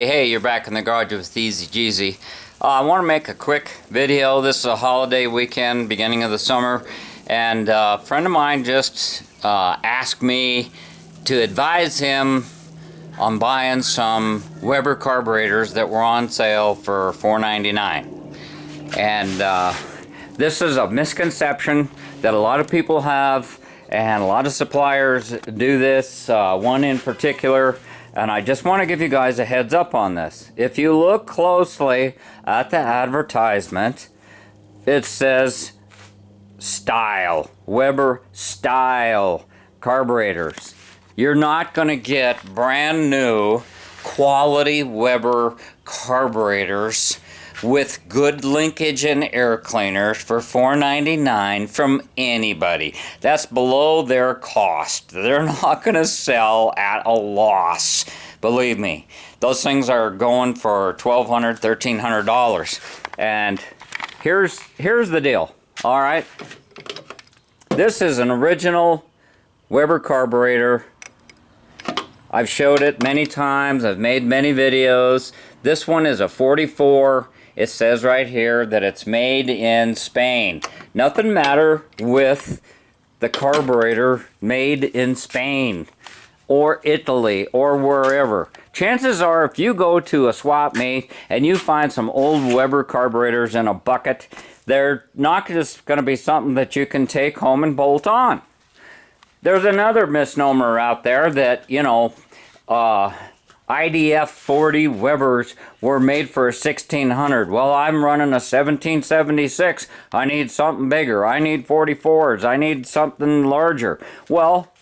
Hey, you're back in the garage with TheEZGZ. I want to make a quick video. This is a holiday weekend, beginning of the summer, and a friend of mine just asked me to advise him on buying some Weber carburetors that were on sale for $4.99. And this is a misconception that a lot of people have, and a lot of suppliers do this, one in particular. And I just want to give you guys a heads up on this. If you look closely at the advertisement, it says style, Weber style carburetors. You're not going to get brand new quality Weber carburetors with good linkage and air cleaners for $4.99 from anybody. That's below their cost. They're not going to sell at a loss. Believe me, those things are going for $1,200, $1,300. And here's the deal. All right, this is an original Weber carburetor. I've showed it many times. I've made many videos. This one is a 44. It says right here that it's made in Spain. Nothing matter with the carburetor made in Spain or Italy or wherever. Chances are if you go to a swap meet and you find some old Weber carburetors in a bucket, they're not just going to be something that you can take home and bolt on. There's another misnomer out there that, you know, IDF 40 Webers were made for a 1600. Well, I'm running a 1776. I need something bigger. I need 44s. I need something larger. Well,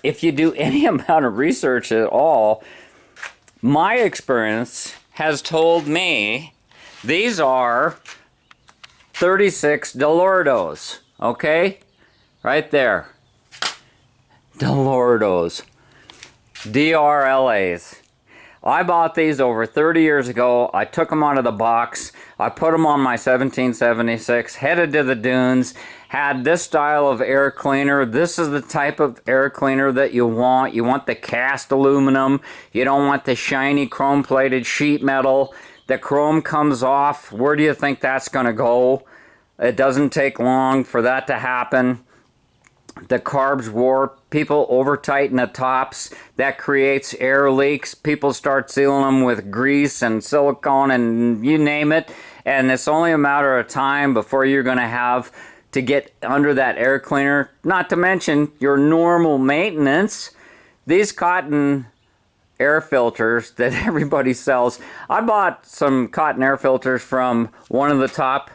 if you do any amount of research at all, my experience has told me these are 36 Delordos. Okay? Right there. Delordos. DRLAs. I bought these over 30 years ago. I took them out of the box. I put them on my 1776, headed to the dunes, had this style of air cleaner. This is the type of air cleaner that you want. You want the cast aluminum. You don't want the shiny chrome-plated sheet metal. The chrome comes off. Where do you think that's going to go? It doesn't take long for that to happen. The carbs warp, people over tighten the tops, that creates air leaks. People start sealing them with grease and silicone and you name it, and it's only a matter of time before you're going to have to get under that air cleaner. Not to mention your normal maintenance. These cotton air filters that everybody sells. I bought some cotton air filters from one of the top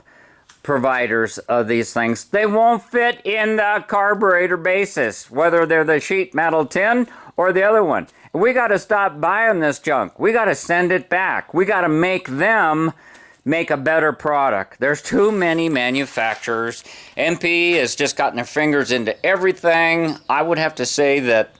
providers of these things. They won't fit in the carburetor basis, whether they're the sheet metal tin or the other one. We got to stop buying this junk. We got to send it back. We got to make them make a better product. There's too many manufacturers. MP has just gotten their fingers into everything. I would have to say that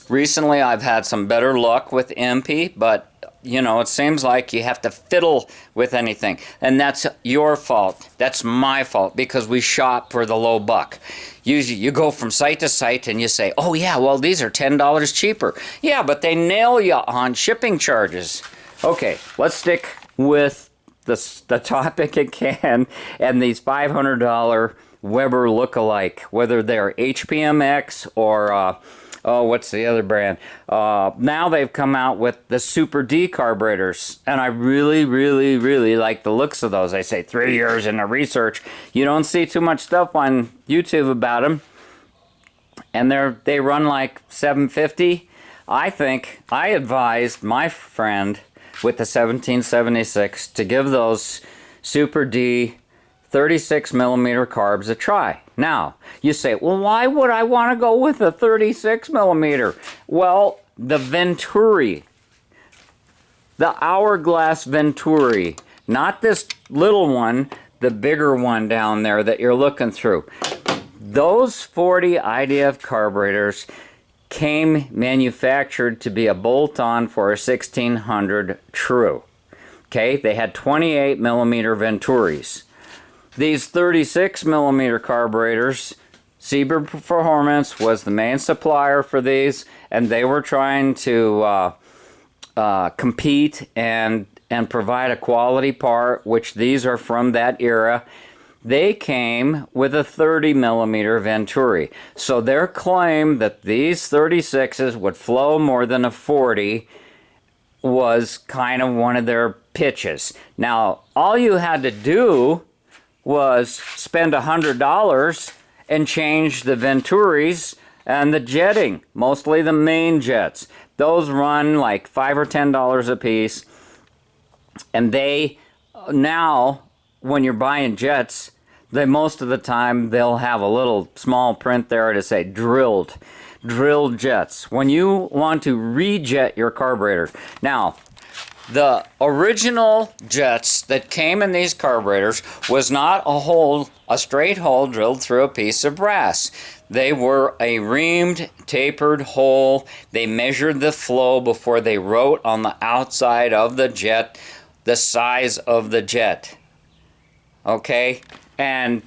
recently I've had some better luck with MP, but you know, it seems like you have to fiddle with anything. And that's your fault. That's my fault, because we shop for the low buck. Usually you go from site to site and you say, oh yeah, well these are $10 cheaper. Yeah, but they nail you on shipping charges. Okay, let's stick with the topic again and these $500 Weber look-alike, whether they're HPMX or oh, what's the other brand? Now they've come out with the Super D carburetors, and I really, really, really like the looks of those. I say 3 years into research. You don't see too much stuff on YouTube about them, and they run like $750. I think I advised my friend with the 1776 to give those Super D 36 millimeter carbs a try. Now, you say, well, why would I want to go with a 36 millimeter? Well, the Venturi, the Hourglass Venturi, not this little one, the bigger one down there that you're looking through. Those 40 IDF carburetors came manufactured to be a bolt-on for a 1600 True. Okay, they had 28 millimeter Venturis. These 36 millimeter carburetors, Seabird Performance was the main supplier for these, and they were trying to compete and provide a quality part, which these are from that era, they came with a 30 millimeter Venturi. So their claim that these 36s would flow more than a 40 was kind of one of their pitches. Now, all you had to do was spend $100 and change the Venturis and the jetting, mostly the main jets. Those run like $5 or $10 a piece. And they, now, when you're buying jets, they most of the time they'll have a little small print there to say drilled jets. When you want to rejet your carburetor. Now, the original jets that came in these carburetors was not a straight hole drilled through a piece of brass. They were a reamed, tapered hole. They measured the flow before they wrote on the outside of the jet the size of the jet. Okay? And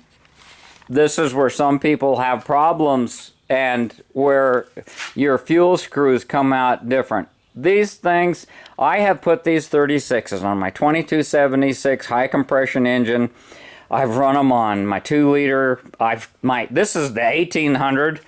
this is where some people have problems and where your fuel screws come out different. These things, I have put these 36s on my 2276 high compression engine. I've run them on my 2-liter. This is the 1800.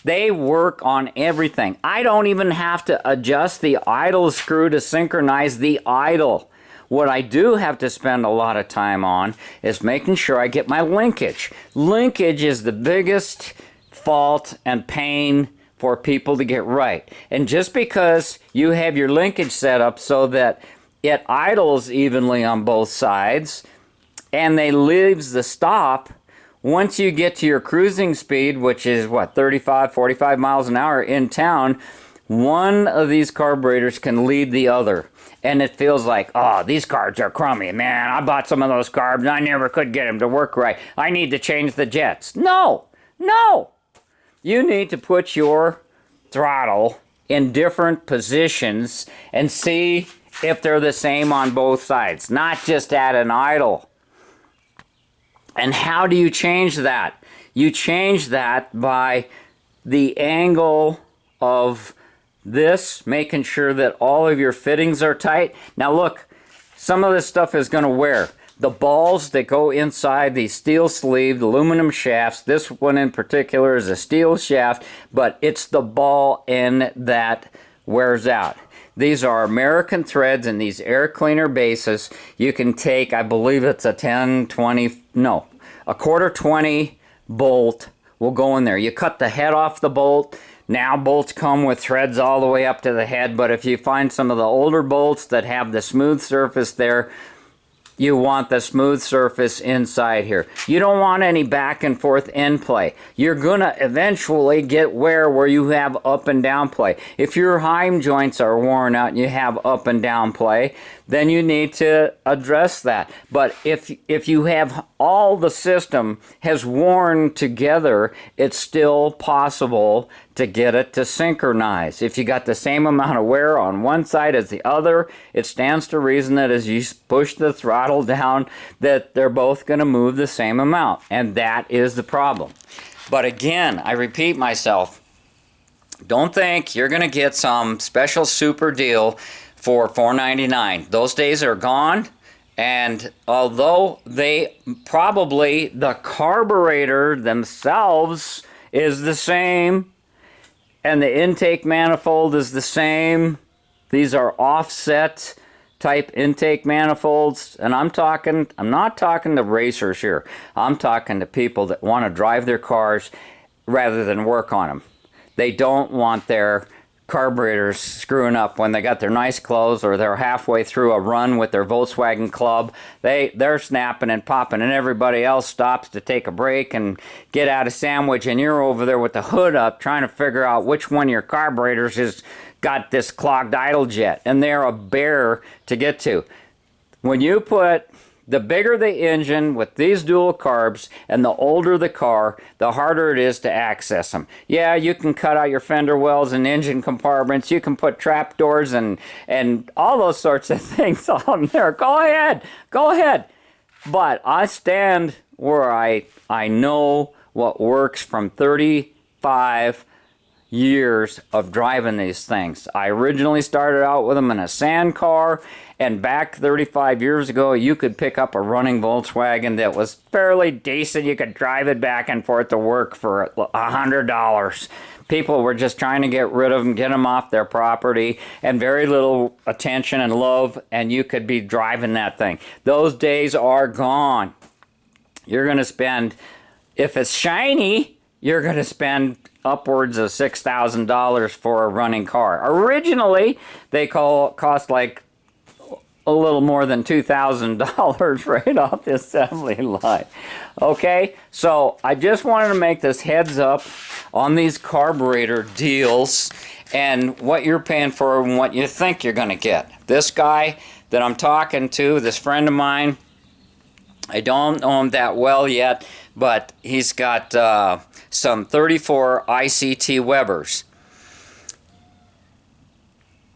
They work on everything. I don't even have to adjust the idle screw to synchronize the idle. What I do have to spend a lot of time on is making sure I get my linkage. Linkage is the biggest fault and pain for people to get right. And just because you have your linkage set up so that it idles evenly on both sides and they leaves the stop, once you get to your cruising speed, which is what, 35, 45 miles an hour in town, one of these carburetors can lead the other. And it feels like, oh, these carbs are crummy. Man, I bought some of those carbs and I never could get them to work right. I need to change the jets. No. You need to put your throttle in different positions and see if they're the same on both sides, not just at an idle. And how do you change that? You change that by the angle of this, making sure that all of your fittings are tight. Now look, some of this stuff is going to wear. The balls that go inside these steel sleeved aluminum shafts, this one in particular is a steel shaft, but it's the ball end that wears out. These are American threads in these air cleaner bases. You can take, I believe it's a 1/4 20 bolt will go in there. You cut the head off the bolt. Now bolts come with threads all the way up to the head, but if you find some of the older bolts that have the smooth surface there, you want the smooth surface inside here. You don't want any back and forth end play. You're gonna eventually get wear where you have up and down play. If your heim joints are worn out and you have up and down play, then you need to address that. But if you have all the system has worn together, it's still possible to get it to synchronize. If you got the same amount of wear on one side as the other, it stands to reason that as you push the throttle down, that they're both going to move the same amount. And that is the problem. But again, I repeat myself, don't think you're going to get some special super deal for $4.99. Those days are gone. And although the carburetor themselves is the same, and the intake manifold is the same, these are offset type intake manifolds, and I'm not talking to racers here. I'm talking to people that want to drive their cars rather than work on them. They don't want their carburetors screwing up when they got their nice clothes or they're halfway through a run with their Volkswagen Club. They're snapping and popping and everybody else stops to take a break and get out a sandwich, and you're over there with the hood up trying to figure out which one of your carburetors has got this clogged idle jet, and they're a bear to get to. When you put the bigger the engine with these dual carbs and the older the car, the harder it is to access them. Yeah, you can cut out your fender wells and engine compartments. You can put trap doors and all those sorts of things on there. Go ahead. But I stand where I know what works from 35 years of driving these things. I originally started out with them in a sand car, and back 35 years ago, you could pick up a running Volkswagen that was fairly decent. You could drive it back and forth to work for $100. People were just trying to get rid of them, get them off their property, and very little attention and love, and you could be driving that thing. Those days are gone. You're going to spend, if it's shiny, you're going to spend upwards of $6,000 for a running car. Originally, they cost like a little more than $2,000 right off the assembly line. Okay, so I just wanted to make this heads up on these carburetor deals and what you're paying for and what you think you're going to get. This guy that I'm talking to, this friend of mine, I don't know him that well yet, but he's got some 34 ICT Webers.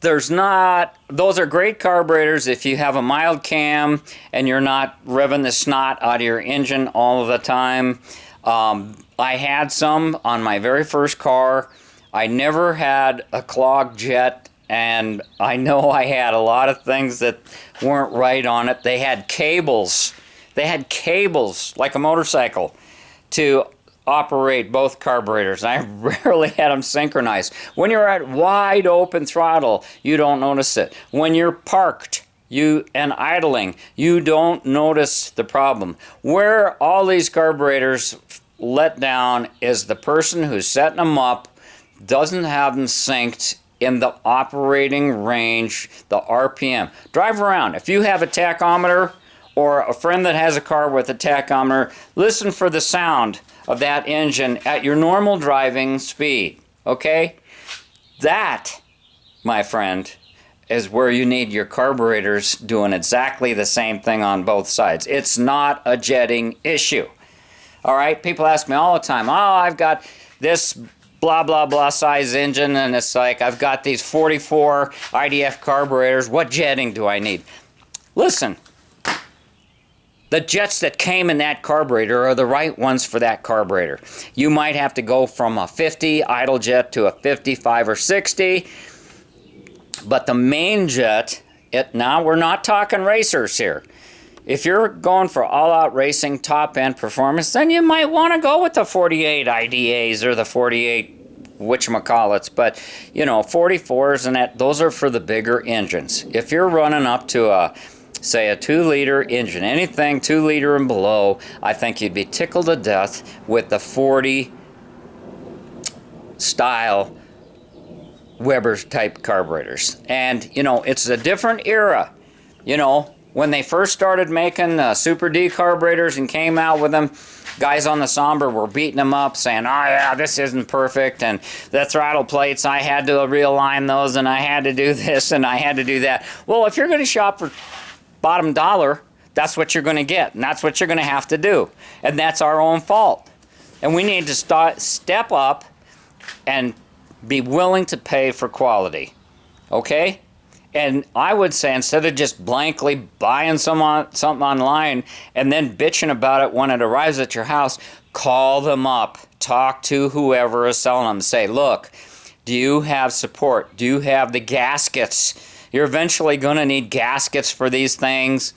Those are great carburetors if you have a mild cam and you're not revving the snot out of your engine all of the time. I had some on my very first car. I never had a clogged jet, and I know I had a lot of things that weren't right on it. They had cables. They had cables like a motorcycle to operate both carburetors. I rarely had them synchronized. When you're at wide open throttle, you don't notice it. When you're parked and idling, you don't notice the problem. Where all these carburetors let down is the person who's setting them up doesn't have them synced in the operating range, the RPM. Drive around. If you have a tachometer or a friend that has a car with a tachometer, listen for the sound of that engine at your normal driving speed, okay? That, my friend, is where you need your carburetors doing exactly the same thing on both sides. It's not a jetting issue, all right? People ask me all the time, oh, I've got this blah, blah, blah size engine, and it's like, I've got these 44 IDF carburetors. What jetting do I need? Listen. The jets that came in that carburetor are the right ones for that carburetor. You might have to go from a 50 idle jet to a 55 or 60, but the main jet, now we're not talking racers here. If you're going for all-out racing, top-end performance, then you might want to go with the 48 IDAs or the 48 whatchamacallits, but, you know, 44s and those are for the bigger engines. If you're running up to say a 2-liter engine, anything 2-liter and below, I think you'd be tickled to death with the 40 style Weber's type carburetors. And you know, it's a different era. You know, when they first started making Super D carburetors and came out with them, guys on the Somber were beating them up saying, oh yeah, this isn't perfect, and the throttle plates, I had to realign those, and I had to do this and I had to do that. Well, if you're going to shop for bottom dollar, that's what you're going to get, and that's what you're going to have to do, and that's our own fault. And we need to step up and be willing to pay for quality, okay? And I would say, instead of just blankly buying something online and then bitching about it when it arrives at your house, call them up, talk to whoever is selling them, say, look, do you have support? Do you have the gaskets? You're eventually going to need gaskets for these things.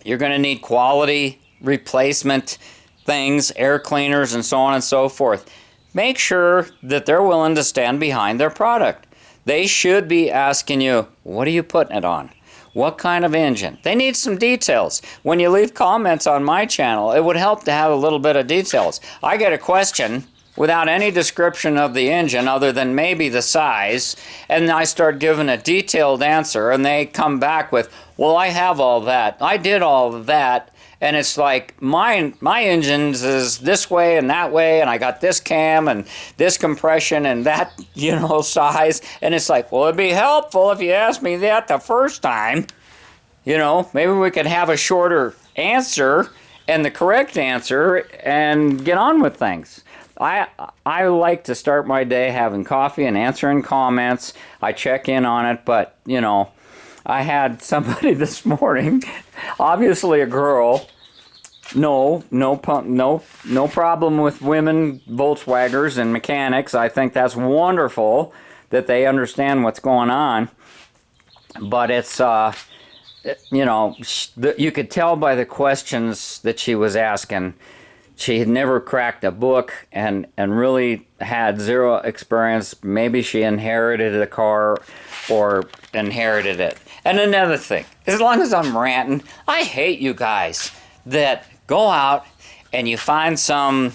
You're going to need quality replacement things, air cleaners, and so on and so forth. Make sure that they're willing to stand behind their product. They should be asking you, what are you putting it on? What kind of engine? They need some details. When you leave comments on my channel, it would help to have a little bit of details. I get a question without any description of the engine other than maybe the size, and I start giving a detailed answer, and they come back with, well, I have all that. I did all of that. And it's like, my engines is this way and that way, and I got this cam and this compression and that, you know, size. And it's like, well, it'd be helpful if you asked me that the first time. You know, maybe we could have a shorter answer and the correct answer and get on with things. I like to start my day having coffee and answering comments. I check in on it, but, you know, I had somebody this morning, obviously a girl, no problem with women Volkswageners and mechanics. I think that's wonderful that they understand what's going on. But it's, you know, you could tell by the questions that she was asking. She had never cracked a book and really had zero experience. Maybe she inherited a car or inherited it. And another thing, as long as I'm ranting, I hate you guys that go out and you find some,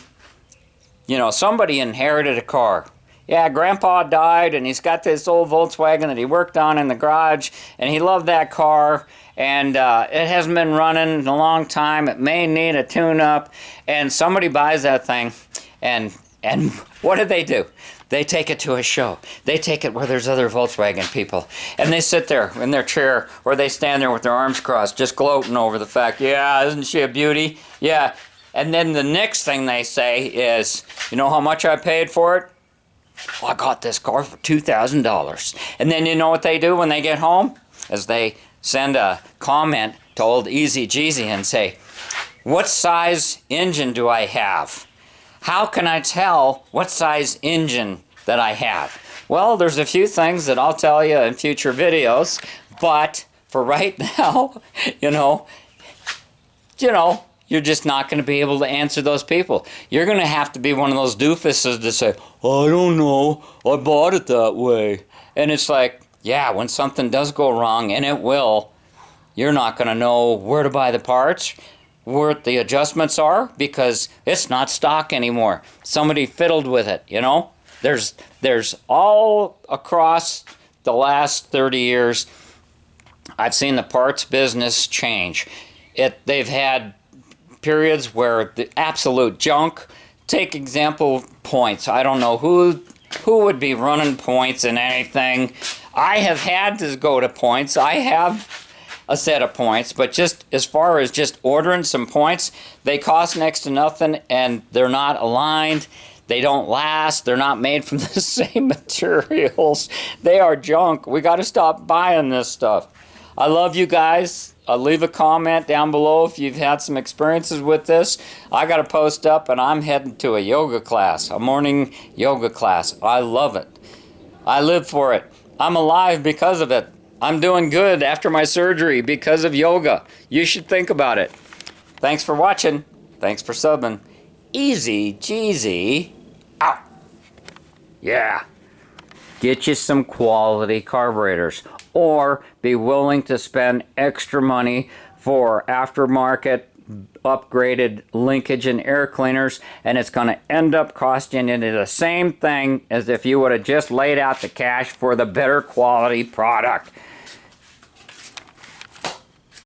you know, somebody inherited a car. Yeah, Grandpa died and he's got this old Volkswagen that he worked on in the garage and he loved that car and it hasn't been running in a long time. It may need a tune-up and somebody buys that thing and what do? They take it to a show. They take it where there's other Volkswagen people. And they sit there in their chair or they stand there with their arms crossed just gloating over the fact, yeah, isn't she a beauty? Yeah. And then the next thing they say is, you know how much I paid for it? Oh, I got this car for $2,000. And then you know what they do when they get home? Is they send a comment to old TheEZGZ and say, what size engine do I have? How can I tell what size engine that I have? Well, there's a few things that I'll tell you in future videos, but for right now, you know, you're just not going to be able to answer those people. You're going to have to be one of those doofuses to say, oh, I don't know, I bought it that way. And it's like, yeah, when something does go wrong, and it will, you're not going to know where to buy the parts, where the adjustments are, because it's not stock anymore. Somebody fiddled with it, you know? There's all across the last 30 years, I've seen the parts business change. They've had periods where the absolute junk. Take example points. I don't know who would be running points in anything. I have had to go to points. I have a set of points, but just as far as just ordering some points, they cost next to nothing and they're not aligned. They don't last. They're not made from the same materials. They are junk. We got to stop buying this stuff. I love you guys. Leave a comment down below if you've had some experiences with this. I got to post up and I'm heading to a yoga class, a morning yoga class. I love it. I live for it. I'm alive because of it. I'm doing good after my surgery because of yoga. You should think about it. Thanks for watching. Thanks for subbing. TheEZGZ out. Yeah. Get you some quality carburetors. Or be willing to spend extra money for aftermarket upgraded linkage and air cleaners, and it's going to end up costing you the same thing as if you would have just laid out the cash for the better quality product.